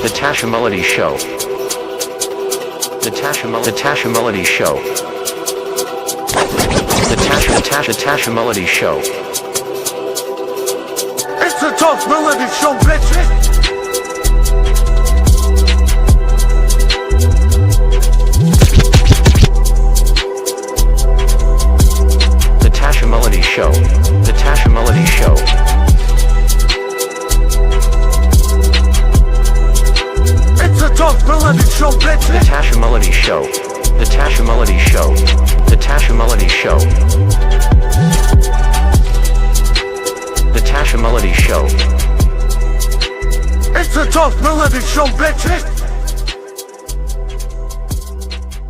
The Tasha Melody Show. The Tasha Melody Show. The Tasha Melody Show. It's the Talk Melody Show, bitches. The Tasha Melody Show. The Tasha Melody Show. It's the Talk Melody Show, bitches. The Tasha Melody Show. The Tasha Melody Show. The Tasha Melody Show. The Tasha Melody Show. It's the Talk Melody Show, bitches.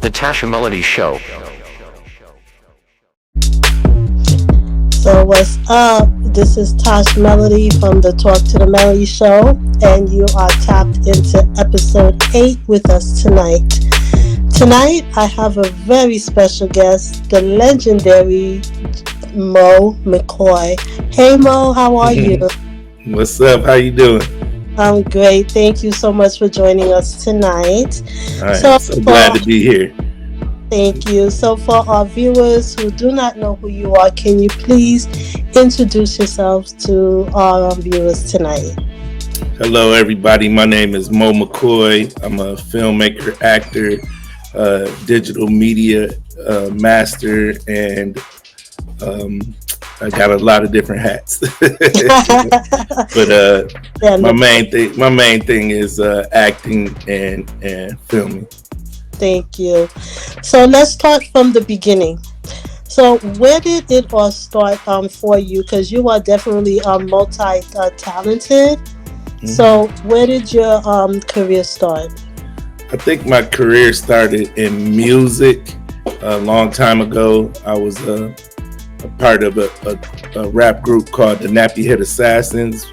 The Tasha Melody Show. So what's up? This is Tosh Melody from the Talk to the Melody Show, and you are tapped into episode 8 with us tonight. Tonight, I have a very special guest, the legendary Mccoy. Hey Mo, how are you? What's up? How you doing? I'm great. Thank you so much for joining us tonight. All right, so glad to be here. Thank you. So for our viewers who do not know who you are, can you please introduce yourselves to our viewers tonight? Hello, everybody. My name is Mccoy. I'm a filmmaker, actor, digital media master, and I got a lot of different hats. But my main thing is acting and filming. Thank you. So let's start from the beginning. So where did it all start for you? Because you are definitely multi-talented. Mm-hmm. So where did your career start? I think my career started in music a long time ago. I was a part of a rap group called the Nappy Head Assassins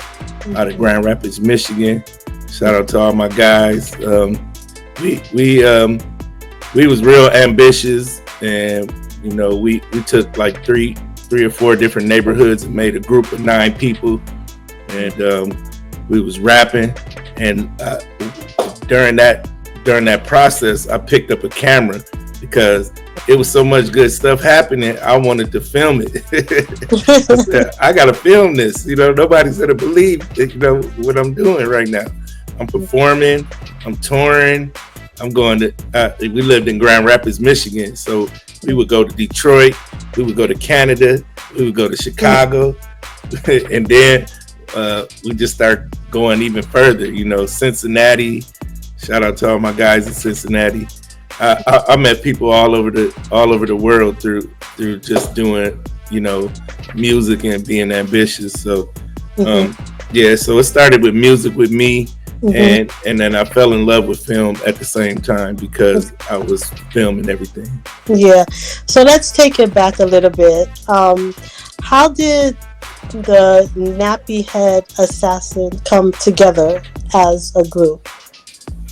out of Grand Rapids, Michigan. Shout out to all my guys. We was real ambitious, and you know we took like three or four different neighborhoods and made a group of 9 people, and we was rapping. And during that process, I picked up a camera because it was so much good stuff happening. I wanted to film it. I said, I gotta film this. You know, nobody's gonna believe that, you know, what I'm doing right now. I'm performing. I'm touring. I'm going to, we lived in Grand Rapids, Michigan. So we would go to Detroit, we would go to Canada, we would go to Chicago. And then we just start going even further, you know, Cincinnati. Shout out to all my guys in Cincinnati. I met people all over the world through just doing, you know, music and being ambitious. So, yeah, so it started with music with me. Mm-hmm. And then I fell in love with film at the same time because I was filming everything. Yeah. So let's take it back a little bit. How did the Nappy Head Assassin come together as a group?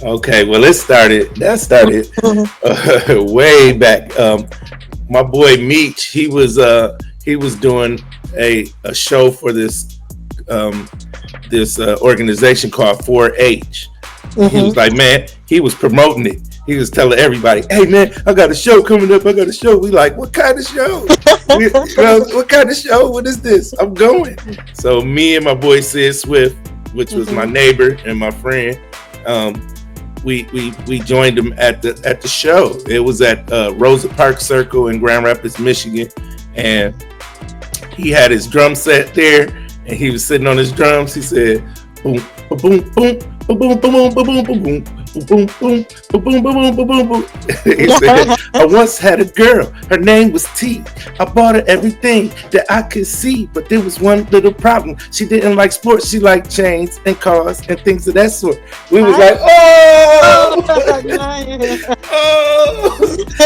Okay, well, that started way back. My boy Meech, he was doing a show for this organization called 4-H. Mm-hmm. He was like, man, he was promoting it. He was telling everybody, hey man, I got a show coming up. I got a show. We like, what kind of show? What kind of show? What is this? I'm going. So me and my boy Sid Swift, which was my neighbor and my friend, we joined him at the show. It was at Rosa Park Circle in Grand Rapids, Michigan, and he had his drum set there. And he was sitting on his drums. He said, boom, boom, boom, boom, boom, boom, boom, boom, boom, boom, boom, boom, boom, boom, boom, boom. He said, I once had a girl. Her name was T. I bought her everything that I could see, but there was one little problem. She didn't like sports. She liked chains and cars and things of that sort. We was like, oh,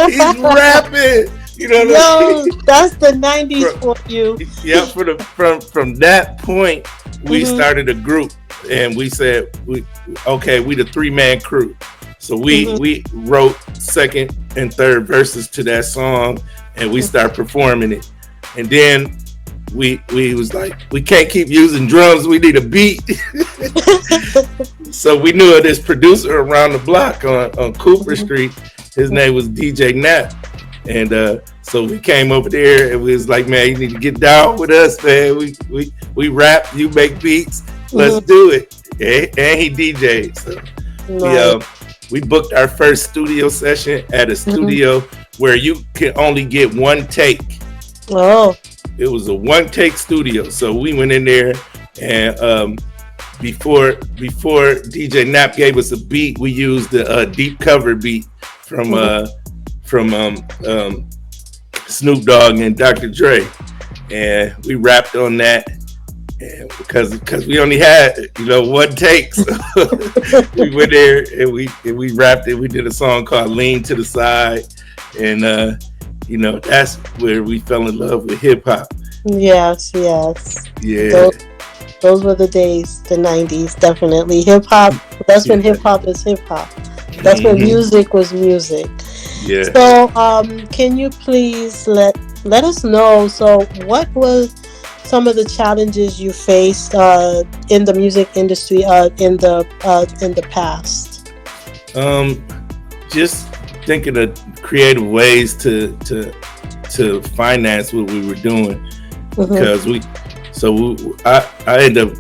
he's rapping. You know what I mean? That's the 90s for you. Yeah, from that point, we started a group, and we said, we the 3-man crew. So we wrote second and third verses to that song, and we started performing it. And then we was like, we can't keep using drums. We need a beat. So we knew of this producer around the block on Cooper Street. His name was DJ Nap. And so we came over there and we was like, man, you need to get down with us, man. We rap, you make beats. Let's do it. And he DJ'd. So we booked our first studio session at a studio where you can only get one take. Oh. It was a one take studio. So we went in there and before DJ Nap gave us a beat, we used the deep cover beat from Snoop Dogg and Dr. Dre, and we rapped on that. And because we only had one take, so we went there and we rapped it. We did a song called "Lean to the Side," and that's where we fell in love with hip hop. Yes. Yeah. Those were the days, the 90s, definitely. Hip hop, that's when hip hop is hip hop. That's when music was music. Yeah. So, can you please let us know, so what was some of the challenges you faced in the music industry in the past? Just thinking of creative ways to finance what we were doing, because I ended up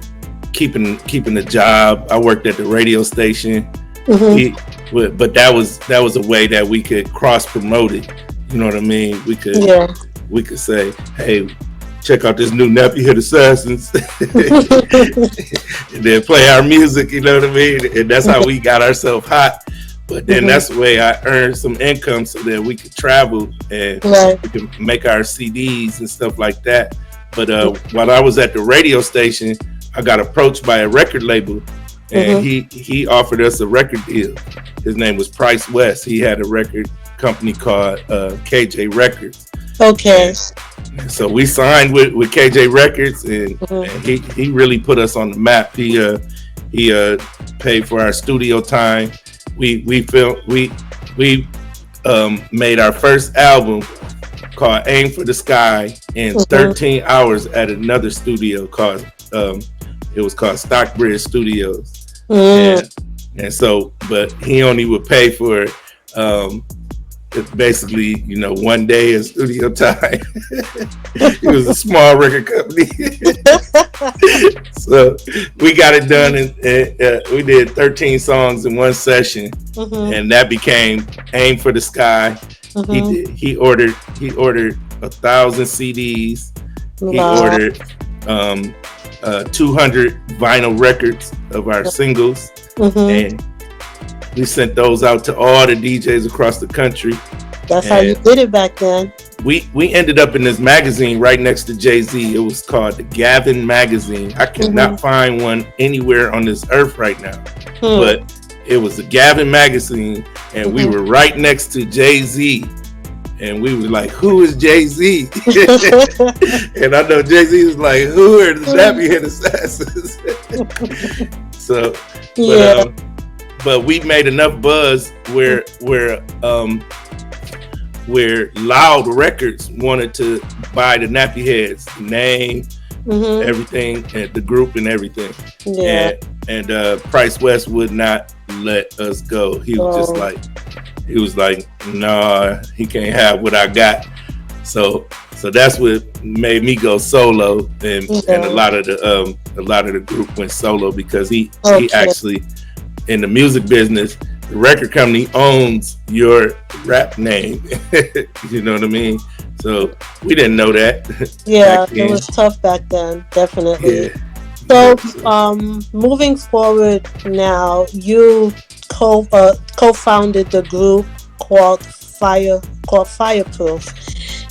keeping a job. I worked at the radio station, but that was a way that we could cross promote it. You know what I mean? We could say, hey, check out this new Nappy Head Assassins, and then play our music. You know what I mean? And that's how we got ourselves hot. But then that's the way I earned some income so that we could travel and we could make our CDs and stuff like that. But while I was at the radio station, I got approached by a record label, and he offered us a record deal. His name was Price West. He had a record company called KJ Records. Okay. And so we signed with KJ Records, and he really put us on the map. He paid for our studio time. We made our first album called Aim for the Sky in 13 hours at another studio called it was called Stockbridge Studios. And so, but he only would pay for basically, one day of studio time. It was a small record company. So we got it done, and we did 13 songs in one session, and that became Aim for the Sky. He ordered 1,000 CDs. He ordered 200 vinyl records of our singles, and we sent those out to all the DJs across the country. That's how you did it back then. We ended up in this magazine right next to Jay-Z. It was called the Gavin Magazine. I cannot find one anywhere on this earth right now. But it was the Gavin Magazine, and we were right next to Jay-Z. And we were like, who is Jay-Z? And I know Jay-Z was like, who are the Nappy Head Assassins? So, but we made enough buzz where Loud Records wanted to buy the Nappy Heads, the name, everything, and the group and everything. And Price West would not let us go. He was like, nah, he can't have what I got. So that's what made me go solo, and a lot of the group went solo, because he actually, in the music business, the record company owns your rap name. You know what I mean? So we didn't know that. Yeah, it was tough back then, definitely. So moving forward now, you co-founded the group called Fireproof.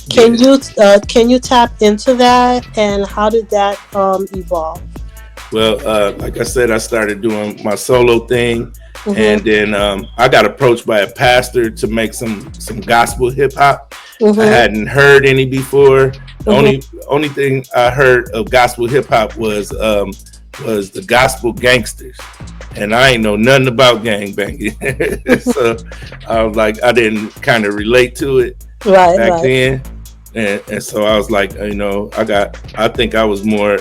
Can you tap into that, and how did that evolve? Well, like I said, I started doing my solo thing, and then I got approached by a pastor to make some gospel hip hop. I hadn't heard any before. The only thing I heard of gospel hip hop was the Gospel Gangsters, and I ain't know nothing about gang banging. So I was like, I didn't kind of relate to it back then. and so I was like, I think I was more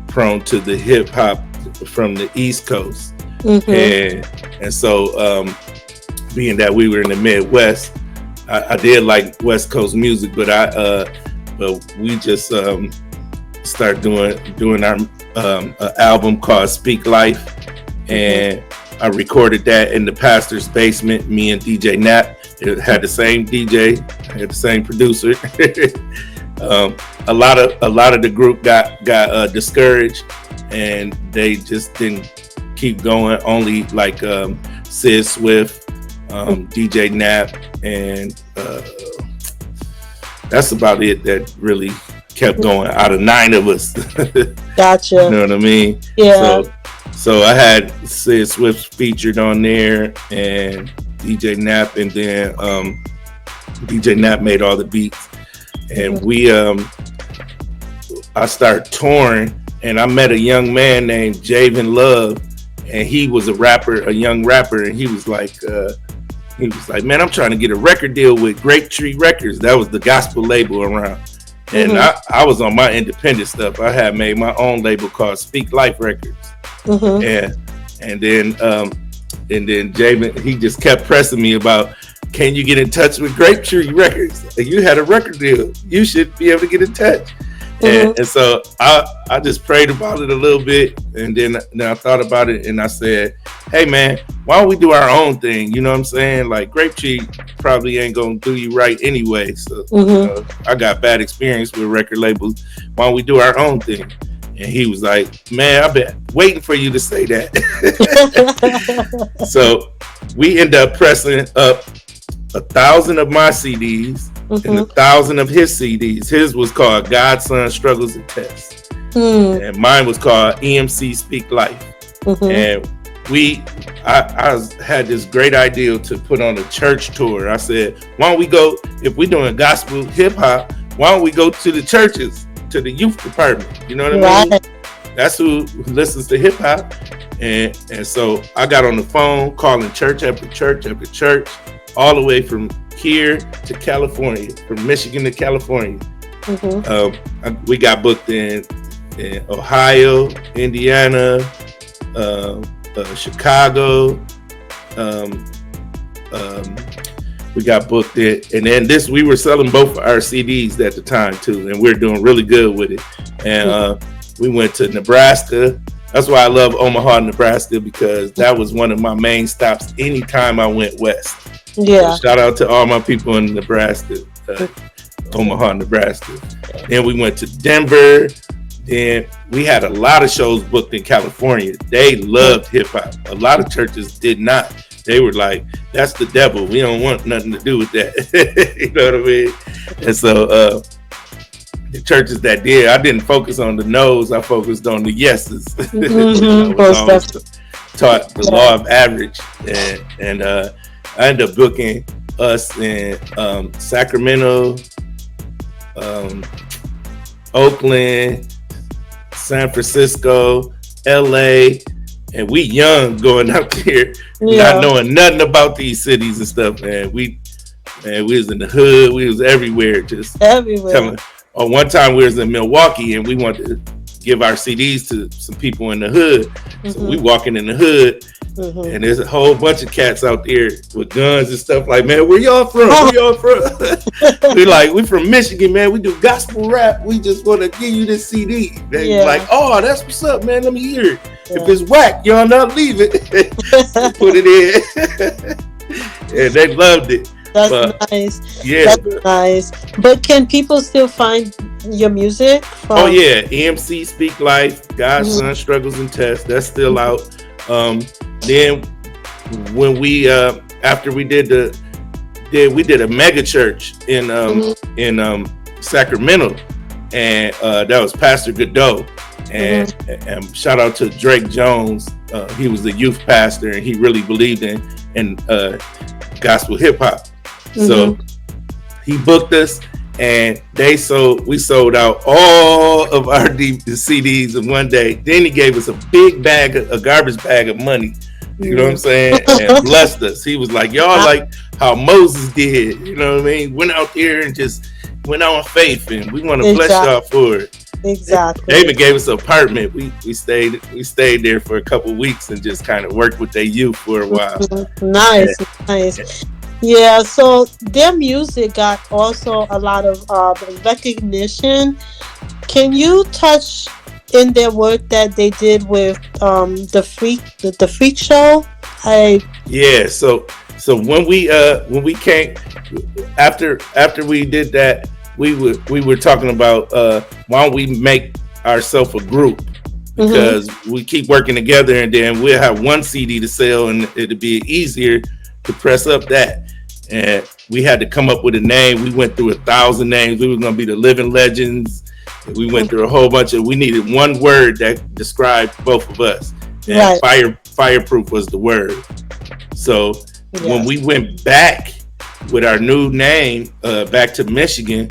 prone to the hip hop from the East Coast, and so being that we were in the Midwest, I did like West Coast music, but we just started doing our album called Speak Life, and I recorded that in the pastor's basement. Me and DJ Nap. It had the same DJ, had the same producer. A lot of the group got discouraged, and they just didn't keep going. Only like Sid Swift, DJ Nap, and that's about it that really kept going out of 9 of us. Gotcha. You know what I mean? Yeah. So I had Sid Swift featured on there, and DJ Nap, and then DJ Nap made all the beats, and I started touring, and I met a young man named Javen Love, and he was a young rapper, and he was like, man, I'm trying to get a record deal with Grape Tree Records. That was the gospel label around, and I was on my independent stuff. I had made my own label called Speak Life Records, and then Javen, he just kept pressing me about, can you get in touch with Grape Tree Records? You had a record deal. You should be able to get in touch. And so I just prayed about it a little bit, and then I thought about it, and I said, hey man, why don't we do our own thing? You know what I'm saying? Like, Grape Tree probably ain't gonna do you right anyway. So I got bad experience with record labels. Why don't we do our own thing? And he was like, man, I've been waiting for you to say that. So we end up pressing up 1,000 of my CDs and 1,000 of his CDs. His was called Godson Struggles and Tests. And mine was called EMC Speak Life. And I had this great idea to put on a church tour. I said, why don't we go, if we're doing gospel hip hop, why don't we go to the churches, to the youth department? You know what I mean? That's who listens to hip hop. And so I got on the phone calling church after church after church, all the way from here to California, from Michigan to California. We got booked in Ohio, Indiana, Chicago. We got booked in, and then we were selling both our CDs at the time too, and we were doing really good with it. And we went to Nebraska. That's why I love Omaha, Nebraska, because that was one of my main stops anytime I went west. So shout out to all my people in Nebraska, Omaha, Nebraska. Then we went to Denver. Then we had a lot of shows booked in California. They loved hip hop. A lot of churches did not. They were like, that's the devil. We don't want nothing to do with that. You know what I mean? And so the churches that did, I didn't focus on the no's. I focused on the yeses. I was always taught the law of average. And I ended up booking us in Sacramento, Oakland, San Francisco, LA, and we young going out there, not knowing nothing about these cities and stuff. And we was in the hood, we was everywhere, just everywhere. One time we was in Milwaukee, and we wanted to give our CDs to some people in the hood. So we walking in the hood, and there's a whole bunch of cats out there with guns and stuff. Like, man, where y'all from? Where y'all from? we from Michigan, man. We do gospel rap. We just want to give you this CD. They like, oh, that's what's up, man. Let me hear it. If it's whack, y'all not leave it. Put it in. And they loved it. That's nice. Yeah, that's nice. But can people still find your music? Oh yeah, EMC Speak Life, God's Son Struggles and Tests. That's still out. Then when we after we did a mega church in Sacramento, and that was Pastor Godot, and shout out to Drake Jones. He was the youth pastor, and he really believed in gospel hip hop. So he booked us, and we sold out all of our CDs in one day. Then he gave us a garbage bag of money. You know what I'm saying? And blessed us. He was like, y'all like how Moses did. You know what I mean? Went out there and just went on faith, and we want to bless y'all for it. Exactly. They even gave us an apartment. We stayed there for a couple weeks and just kind of worked with their youth for a while. Nice. Yeah, so their music got also a lot of recognition. Can you touch in their work that they did with the Freak Show? So when we came after we did that, we were talking about why don't we make ourselves a group, because we keep working together, and then we'll have one CD to sell, and it'll be easier to press up that. And we had to come up with a name. We went through 1,000 names. We were going to be the Living Legends. We went through a whole bunch of. We needed one word that described both of us. And fireproof was the word. So when we went back with our new name back to Michigan,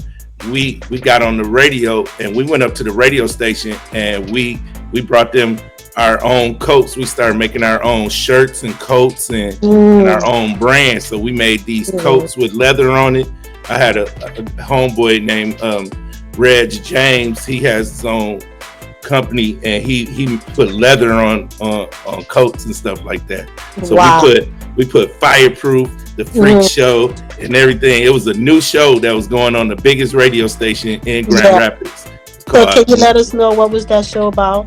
we got on the radio, and we went up to the radio station, and we brought them our own coats. We started making our own shirts and coats and our own brand. So we made these coats with leather on it. I had a homeboy named Reg James. He has his own company, and he put leather on coats and stuff like that. So we put Fireproof, the Freak Show, and everything. It was a new show that was going on the biggest radio station in Grand Rapids. So can you let us know what was that show about?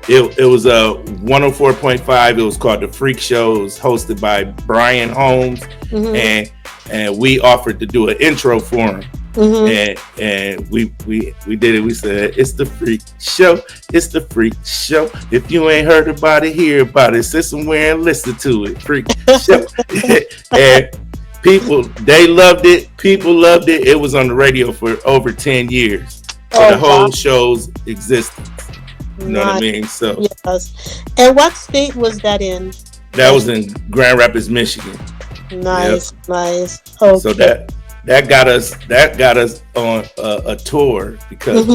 It was a 104.5. It was called The Freak Show. It was hosted by Brian Holmes, and we offered to do an intro for him. And we did it. We said, it's the Freak Show. It's the Freak Show. If you ain't heard about it, hear about it. Sit somewhere and listen to it. Freak Show. And people, they loved it. People loved it. It was on the radio for over 10 years. For the whole show's existence. You know what I mean? So yes. And what state was that in? That was in Grand Rapids, Michigan. Nice. Okay. So that got us on a tour, because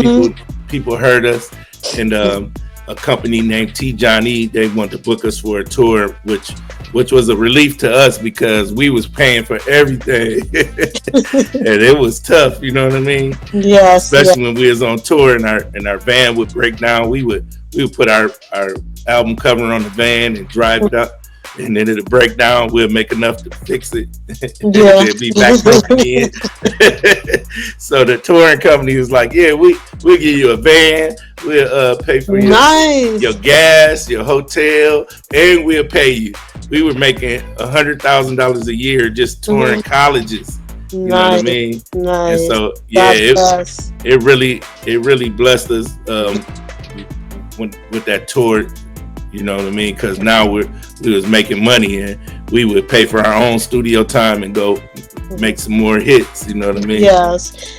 people heard us, and a company named T. Johnny, they wanted to book us for a tour, which was a relief to us, because we was paying for everything. And it was tough, you know what I mean? Yes. Especially when we was on tour, and our van would break down. We would put our album cover on the van and drive it up, and then it'll break down. We'll make enough to fix it. It'll be back broken in. So the touring company was like, yeah, we'll give you a van. We'll pay for your gas, your hotel, and we'll pay you. We were making $100,000 a year just touring colleges. You know what I mean? Nice. And so it really blessed us with that tour. You know what I mean? Because now we was making money, and we would pay for our own studio time and go make some more hits. You know what I mean? Yes.